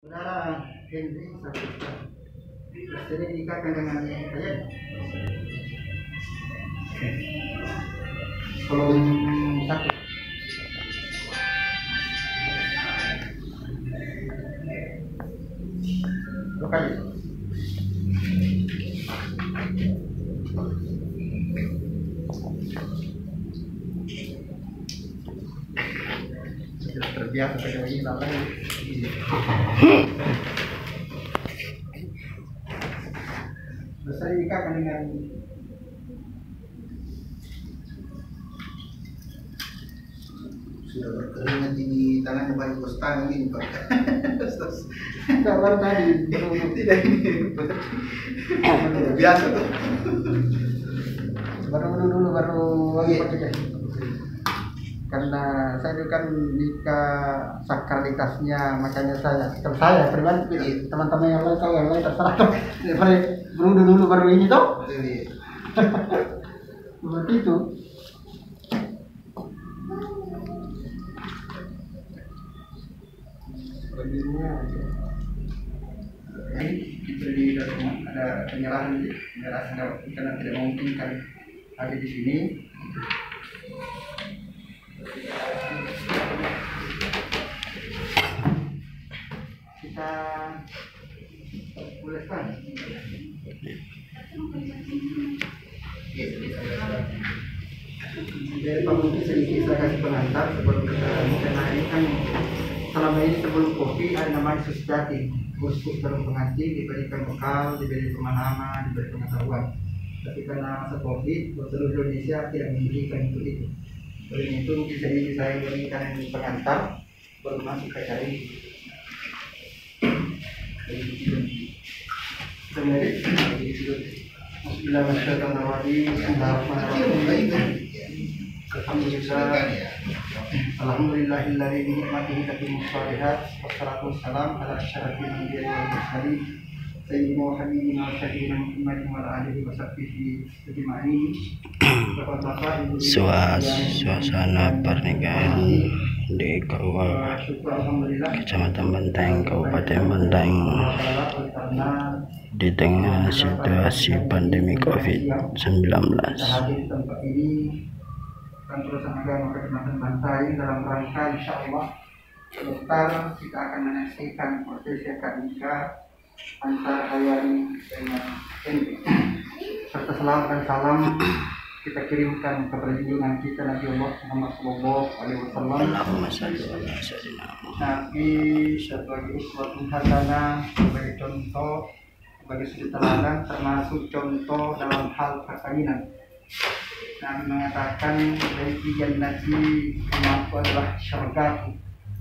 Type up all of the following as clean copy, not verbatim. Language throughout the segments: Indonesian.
Saudara Henry Saputra bersedia dinikahkan dengan saya. Kolom satu. Dua kali. Sudah terbiasa pada ini namanya. Bersedia dinikahkan dengan sudah berkeringat ini tangannya balik kostan ini Pak. Kabar tadi tidak ini biasa tuh. Baru dulu baru lagi pakai. Karena saya itu kan nikah sakralitasnya, makanya saya pribadi teman-teman yang lain kalau yang lain terserah. Dulu baru ini toh. Seperti itu. Ini di dalam ada penyerahan karena tidak memungkinkan ada di sini. Kita bolehkan. Dari pemungkin sedikit saya kasih pengantar sebelum kita karena ini kan selama ini sebelum kopi ada namanya susjati, khusus dalam pengantin diberikan bekal, diberi pemahaman, diberi pengetahuan. Tapi karena masa kopi seluruh Indonesia tidak memberikan itu. Oleh itu bisa ini saya berikan pengantar baru masuk ke hari. Alhamdulillahilladzi bi ni'matihi tatimmu shalihat wassalatu wassalamu ala asyrafil anbiya'i wal mursalin sayyidina wa habibina wa syafiina Muhammadin wa ala alihi wa sahbihi ajma'in. Suasana pernikahan di Kecamatan Menteng, Kabupaten Menteng di tengah situasi pandemi COVID-19. Perusahaan agama Kecamatan Bantaing dalam rangka insya Allah sebentar kita akan menyaksikan prosesi akad nikah antara Hayani dengan Henry. Serta selamat dan salam kita kirimkan kepada junjungan kita Nabi Allah Muhammad Sallallahu Alaihi Wasallam. Nabi sebagai uswatun hasanah, sebagai contoh, sebagai suri teladan, termasuk contoh dalam hal perkawinan. Nabi mengatakan dari jannati kemampu adalah syurgaku.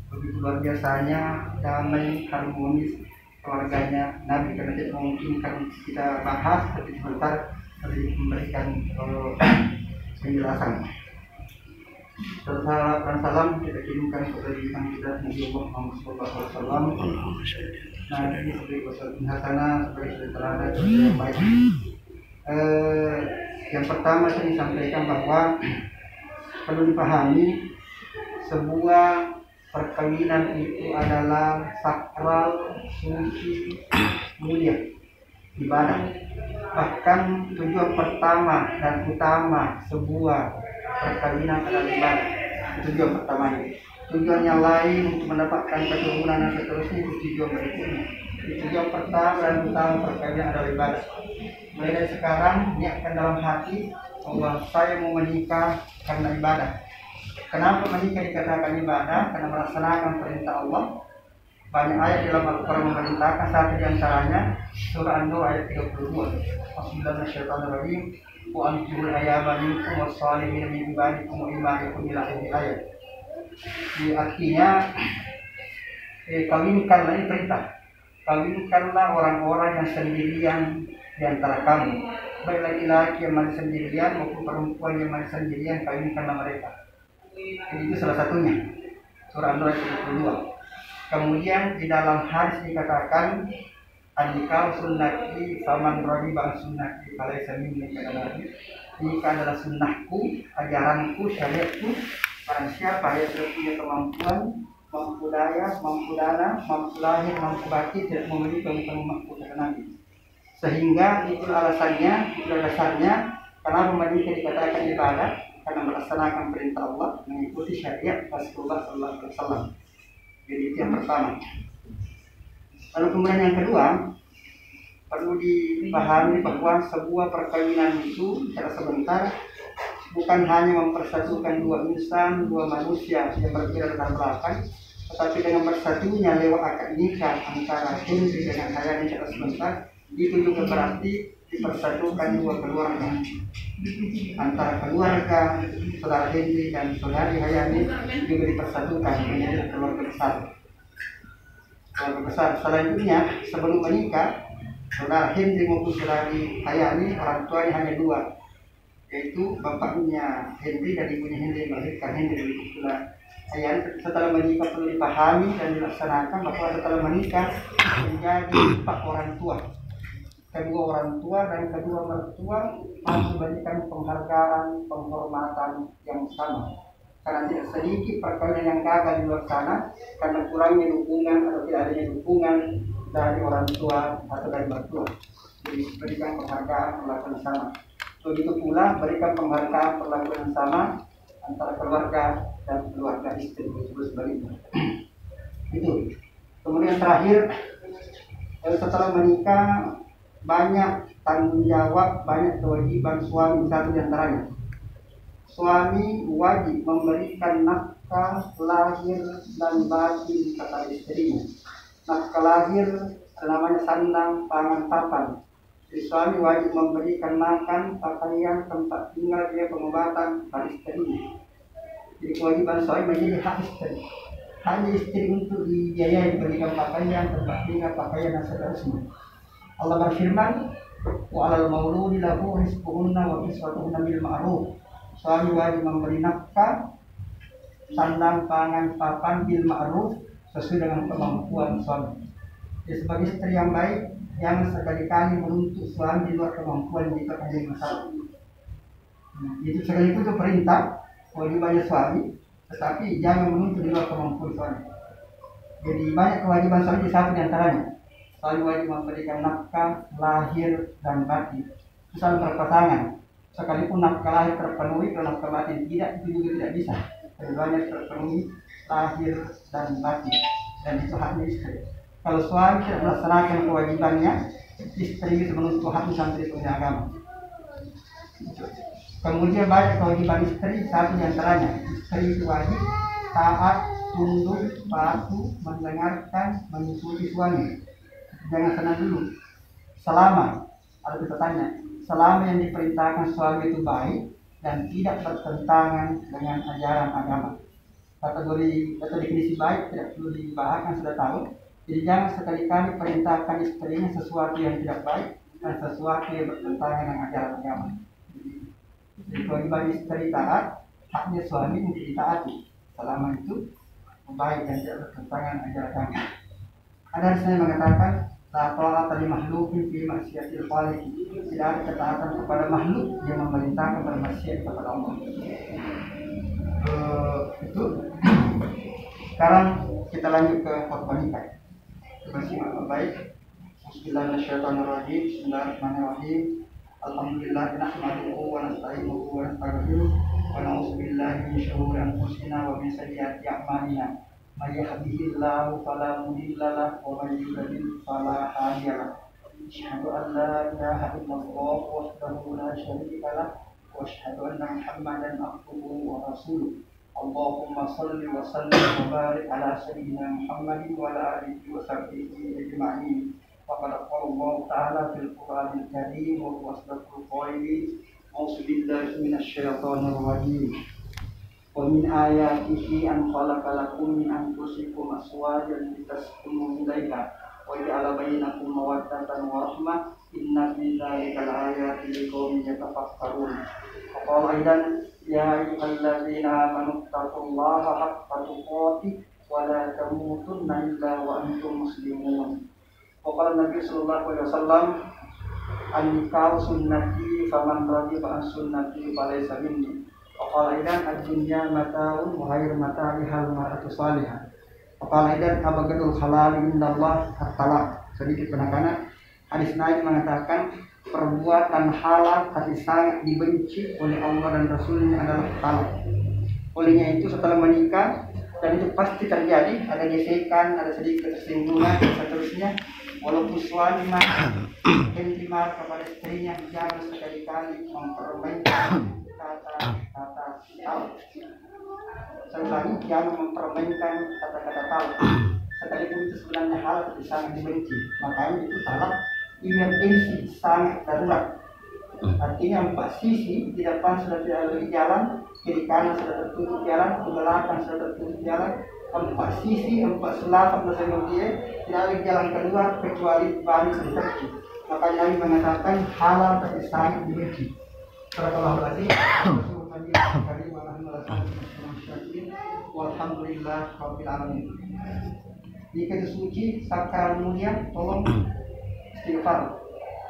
Begitu luar biasanya damai harmonis keluarganya Nabi, karena tidak memungkinkan kita bahas, tapi sebentar tadi memberikan penjelasan. Salam dan salam kita kirimkan kepada bintang kita Nabi Muhammad SAW. Nah ini sebagai uswatun hasanah, sebagai teladan yang baik. Yang pertama saya sampaikan bahwa perlu dipahami sebuah perkawinan itu adalah sakral, suci, mulia, ibadah. Bahkan tujuan pertama dan utama sebuah perkawinan adalah ibadah. Tujuan pertamanya. Tujuan yang lain untuk mendapatkan keturunan dan seterusnya itu tujuan berikutnya. Tujuan pertama dan utama perkawinan adalah ibadah. Mulai dari sekarang niatkan dalam hati bahwa saya mau menikah karena ibadah. Kenapa menikah dikatakan ibadah? Karena melaksanakan perintah Allah. Banyak ayat dalam Al-Quran memerintahkan, satu di antaranya surah An-Nur ayat 32. Bismillahirrahmanirrahim. Wa anjurul ayyama minkum was-salihin min ibadikum wa imanikum ila akhir ayat. Artinya kawinkanlah, ini perintah. Kawinkanlah orang-orang yang sendirian di antara kamu, baik laki-laki yang mati sendirian maupun perempuan yang mati sendirian, kawinkanlah mereka. Jadi itu salah satunya, surah An-Nur ayat 32. Kemudian di dalam hadis dikatakan an-nikah sunnati faman raghiba an sunnati falaysa minni. Nikah adalah sunnahku, ajaranku, syariatku. Barang siapa yang punya kemampuan mampu daya, mampu dana, mampu lahir, mampu batin, tidak memiliki bukan mampu Nabi. Sehingga itu alasannya, itu dasarnya kenapa menikah dikatakan ibadah, karena melaksanakan perintah Allah, mengikuti syariat Rasulullah Sallallahu Alaihi Wasallam. Jadi itu yang pertama. Lalu kemudian yang kedua, perlu dipahami bahwa sebuah perkawinan itu secara sebentar bukan hanya mempersatukan dua insan, dua manusia yang berbeda latar belakang, tetapi dengan bersatunya lewat akad nikah antara Henry dengan Hayani secara sebentar, itu juga berarti dipersatukan dua keluarga, antara keluarga saudara Henry dan saudari Hayani juga dipersatukan menjadi keluarga besar. Keluarga besar selanjutnya, sebelum menikah, saudara Henry maupun saudari Hayani orang tuanya hanya dua, yaitu bapaknya Henry dan ibunya Henry melahirkan Henry dari pula Hayani. Setelah menikah perlu dipahami dan dilaksanakan bahwa setelah menikah menjadi 4 orang tua. Kedua orang tua dan kedua mertua harus diberikan penghargaan, penghormatan yang sama. Karena tidak sedikit perkawinan yang gagal di luar sana karena kurangnya dukungan atau tidak adanya dukungan dari orang tua atau dari mertua. Jadi berikan penghargaan, perlakuan yang sama. Begitu pula berikan penghargaan, perlakuan yang sama antara keluarga dan keluarga istri, sebaliknya. Itu. Kemudian terakhir, setelah menikah banyak tanggung jawab, banyak kewajiban suami. Satu di antaranya, suami wajib memberikan nafkah lahir dan batin kepada istrinya. Nafkah lahir namanya sandang, pangan, papan. Jadi suami wajib memberikan makan, pakaian, tempat tinggal, dia pengobatan pada istrinya. Jadi kewajiban suami menjadi hak istri. Hanya istri untuk dibiayai, berikan pakaian, tempat tinggal, pakaian dan seterusnya. Allah berfirman, wa 'alal mauludi lahu rizquhunna wa kiswatuhunna bil ma'ruf. Suami wajib memberi nafkah, sandang, pangan, papan bil ma'ruf sesuai dengan kemampuan suami. Jadi sebagai istri yang baik, jangan sekali-kali menuntut suami di luar kemampuan jika ada masalah. Itu sekalipun itu perintah kewajibannya suami, tetapi jangan menuntut di luar kemampuan suami. Jadi banyak kewajiban suami, satu di antaranya suami wajib memberikan nafkah lahir dan batin. Misalnya berpasangan, sekalipun nafkah lahir terpenuhi, kalau nafkah batin tidak, itu juga tidak bisa. Keduanya terpenuhi lahir dan batin, dan itu haknya istri. Kalau suami tidak melaksanakan kewajibannya, istri itu menuntut haknya sampai di agama. Kemudian banyak kewajiban istri, satu di antaranya, istri itu wajib taat, tunduk, patuh, mendengarkan, mengikuti suami. Jangan senang dulu. Selama, ada kita tanya, selama yang diperintahkan suami itu baik dan tidak bertentangan dengan ajaran agama. Kategori atau definisi baik tidak perlu dibahas, sudah tahu. Jadi jangan sekali-kali perintahkan istrinya sesuatu yang tidak baik dan sesuatu yang bertentangan dengan ajaran agama. Jadi kewajiban istri taat, haknya suami untuk ditaati selama itu baik dan tidak bertentangan ajaran agama. Ada yang mengatakan la ta'ata li makhluqin fi maksiatil khaliq. Tidak ada ketaatan kepada makhluk yang memerintahkan bermaksiat kepada Allah. Itu. Sekarang kita lanjut ke khutbah nikah. Masih baik. Bismillahirrahmanirrahim. Bismillahirrahmanirrahim. Alhamdulillah nahmaduhu wa nasta'inuhu wa nastaghfiruh wa na'udzu billahi min shururi anfusina wa min sayyiati a'malina. May yahdihillahu fala mudilla lahu wa may yudlil fala hadiya lahu. Asyhadu an la ilaha illallah wahdahu la syarika lahu wa asyhadu anna Muhammadan abduhu wa rasuluh. Allahumma shalli wa sallim wa barik ala sayyidina Muhammadin wa ala alihi wa sahbihi ajma'in. Faqad qala Allah ta'ala fil Qur'anil Karim wa huwa asdaqul qailin. A'udzu billahi minasy syaithanir rajim. Wa min ayatihi an khalaqa lakum min anfusikum azwajan litaskunu ilaiha wa ja'ala bainakum mawaddatan wa rahmah. Inna fi dzalika laayatin liqaumin yatafakkarun. Wa qala aidan ya ayyuhalladzina amanu taqullaha haqqa tuqatih wa la tamutunna illa wa antum muslimun. Wa qala Nabi sallallahu alaihi wasallam an-nikahu sunnati faman raghiba an sunnati falaysa minni. Qala idan ad-dunya mata'un wa khairu mata'ihal mar'atu salihah. Kepala dan abgadul halal indallah at-talaq. Sedikit penekanan, hadis Nabi mengatakan perbuatan halal tapi sangat dibenci oleh Allah dan Rasulnya adalah talak. Olehnya itu setelah menikah, dan itu pasti terjadi, ada gesekan, ada sedikit tersinggungan dan seterusnya. Walaupun suami intimar kepada istrinya, jangan sekali-kali mempermainkan kata-kata talak. Saya ulangi, jangan mempermainkan kata-kata talak. Sekalipun itu sebenarnya hal tapi sangat dibenci. Makanya itu talak emergensi, sangat darurat. Artinya 4 sisi, di depan sudah tidak ada jalan, kiri kanan sudah tertutup jalan, ke belakang sudah tertutup jalan. 4 sisi, 4 selatan bersama dia, tidak ada jalan keluar kecuali balik tertutup. Makanya Nabi mengatakan halal tapi sangat dibenci. Alhamdulillah, rabbil alamin. Jika disuci, sakral mulia, tolong istighfar,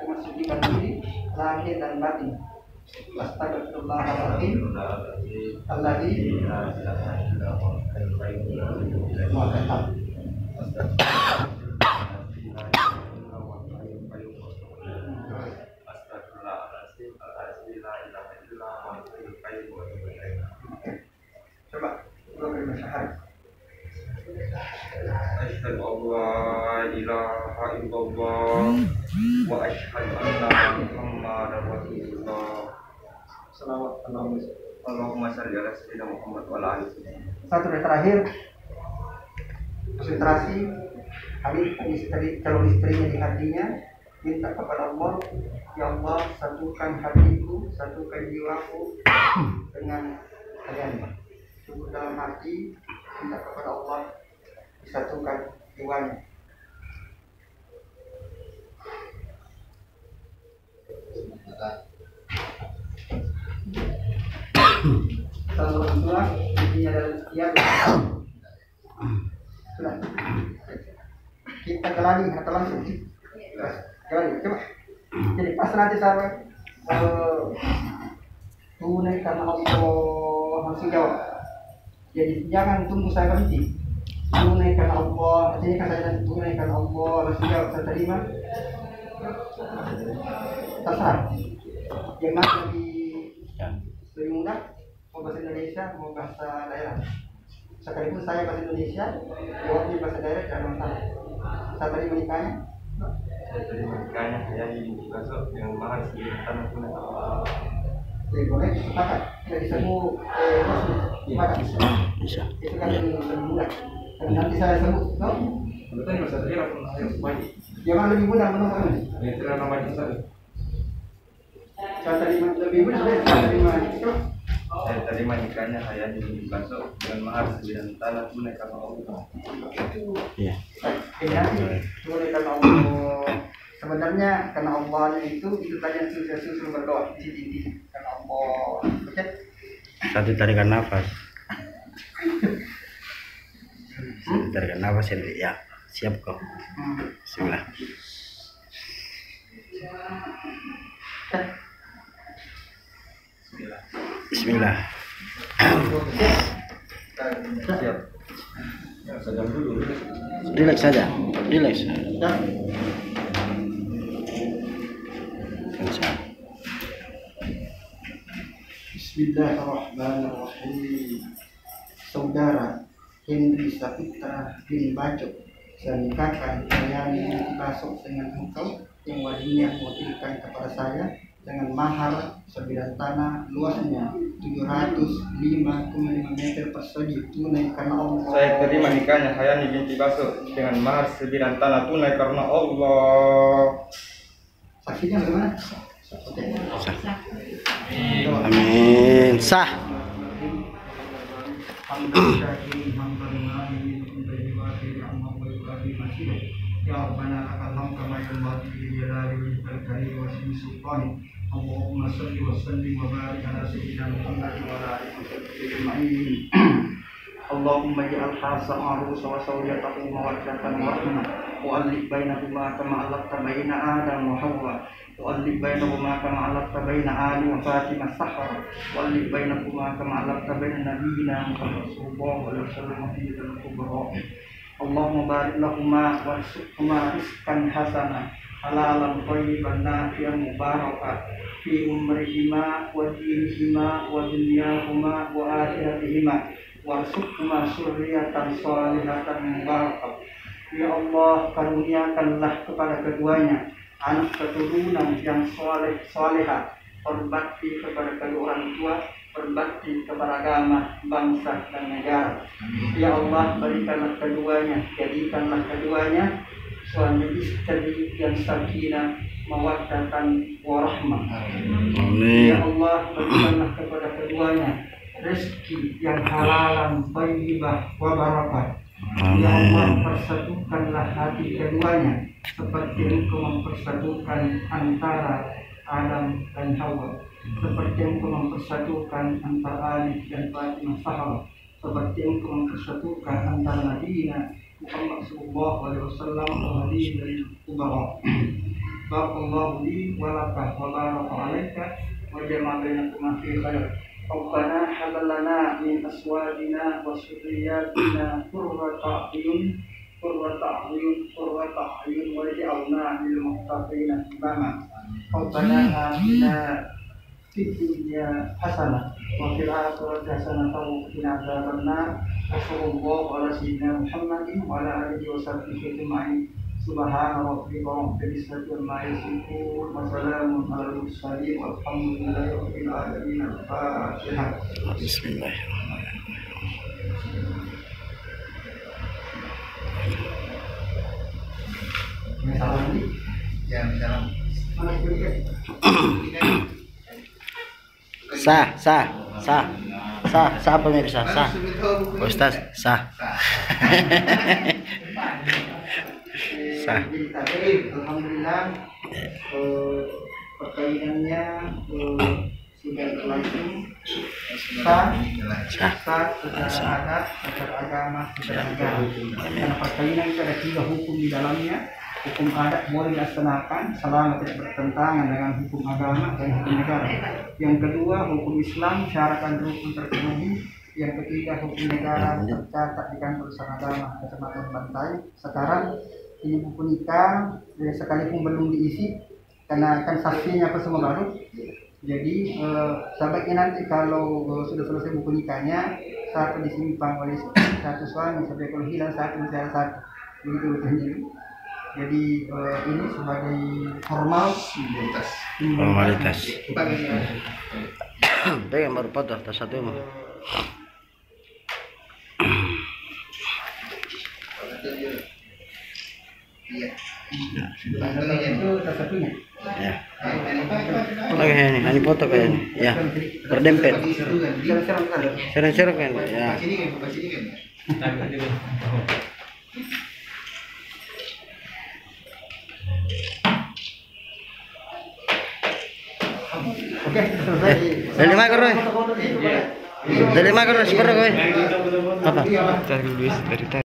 mensucikan diri, lahir dan batin. Astagfirullahaladzim, alladzi coba Asyhadu an la ilaha illallah wa asyhadu anna Muhammadar Rasulullah. Allahumma shalli ala sayyidina Muhammad wa ala alihi. Satu dari terakhir, konsentrasi calon istrinya di hatinya, minta kepada Allah, ya Allah satukan hatiku, satukan jiwaku dengan kalian. Sungguh dalam hati, minta kepada Allah disatukan jiwanya. Kalau orang tua intinya dalam setia sudah kita keladi atau langsung keladi coba. Jadi pas nanti saya tunai karena Allah langsung jawab. Jadi jangan tunggu saya berhenti. Tunai karena Allah, artinya kan saya tunai karena Allah langsung jawab, saya terima. Terserah. Yang mana lebih mudah, mau bahasa Indonesia, mau bahasa daerah. Sekalipun saya bahasa Indonesia, jawabnya bahasa daerah tidak masalah. Saya terima nikahnya. Saya terima nikahnya yang besok yang mahal sekitar tanah. Jadi boleh sepakat. Jadi semua gimana? Bisa. Itu kan lebih mudah. Dan nanti saya sebut, no? Betul bahasa daerah pun harus maju. Jangan lebih mudah menurut. Ini tidak namanya saya. Saya terima lebih mudah, saya terima itu. Saya terima nikahnya Hayani binti Baso dengan mahar 9 tanah tunai karena Allah. Iya. Ini nanti boleh karena Allah. Sebenarnya karena Allahnya itu tadi yang susul berdoa di sini karena Allah. Oke? Satu tarikan nafas. Satu tarikan nafas ya. Siap kok. Bismillah. Bismillah. Siap. Sedang dulu. Relax saja. Relax. Bismillahirrahmanirrahim. Saudara Henry Sapitra bin Bacok, saya nikahkan Hayani binti Baso dengan engkau yang walinya mewakilkan kepada saya dengan mahar sebidang tanah luasnya 705,5 meter persegi tunai karena Allah. Saya terima nikahnya Hayani binti Baso dengan mahar 9 tanah tunai karena Allah. Saksinya bagaimana? Oke. Amin. Sah. Ya Rabbana lakal hamdu kama yanbaghi li jalali wajhikal karim wa sami sultanik. Allahumma shalli wa sallim wa barik ala sayyidina Muhammad wa ala alihi wa sahbihi ajma'in. Allahumma ja'al hasa arusa wa sawjatahu mawaddatan wa rahmah wa alif bainahuma kama alafta baina Adam wa Hawa wa alif bainahuma kama alafta baina Ali wa Fatimah Sahara wa alif bainahuma kama alafta baina nabiyyina Muhammad sallallahu alaihi wasallam fi al-kubra. Allahumma barik lahuma warzuqhuma rizqan hasanah halalan thayyiban nafi'an mubarakan fi umrihima wa dinihima wa dunyahuma wa akhiratihima warzuqhuma surriyatan shalihatan mubarakah. Ya Allah, karuniakanlah kepada keduanya anak keturunan yang salehah, berbakti kepada kedua orang tua, berbakti kepada agama, bangsa dan negara. Ya Allah, berikanlah keduanya, jadikanlah keduanya suami istri yang sakinah, mawaddatan warahmah. Ya Allah, berikanlah kepada keduanya rezeki yang halalan, thayyibah wa barakah. Ya Allah, persatukanlah hati keduanya seperti Engkau mempersatukan antara Adam dan Hawa, seperti Engkau mempersatukan antara Ali dan Fatimah Zahra, seperti Engkau mempersatukan antara Nabiina Muhammad sallallahu alaihi wasallam wa Ali dari Kubara. Barakallahu li wa laka wa baraka alaika wa jama'a bainakum fi khair. Rabbana hab lana min azwajina wa dhurriyyatina qurrata a'yun waj'alna lil muttaqina imama. Rabbana atina fid dunya hasanah wa fil akhirati hasanah wa qina adzabannar. Wassallallahu ala sayyidina Muhammadin wa ala alihi wa sahbihi ajma'in. Subhana rabbika rabbil izzati amma yasifun wa salamun alal mursalin walhamdulillahi rabbil alamin. Al-Fatihah. Bismillahirrahmanirrahim. Salam ni. Ya, salam. Mana boleh? Sah pemirsa, sah. Ustaz, sah. Sah. Alhamdulillah, perkawinannya sudah berlangsung sah secara adat, secara agama, secara negara. Karena perkawinan itu ada 3 hukum di dalamnya. Hukum adat boleh dilaksanakan selama tidak bertentangan dengan hukum agama dan hukum negara. Yang kedua, hukum Islam syarat dan rukun terpenuhi. Yang ketiga, hukum negara tercatat di kantor usaha agama Kecamatan Bantai. Sekarang ini buku nikah sekalipun belum diisi karena kan saksinya apa semua baru. Jadi sebaiknya nanti kalau sudah selesai buku nikahnya, satu disimpan oleh satu suami sampai kalau hilang satu masih ada satu. Begitu betulnya. Jadi ini sebagai formalitas. Pegang baru foto tas satu mah. Iya. Itu tas satunya. Ya. Oke, ini foto kayaknya. Ya. Berdempet. Serang-serang kan. Ya. Oke, selesai. Dari mana kau? Dari mana kau? Seperti kau? Apa? Cari duit dari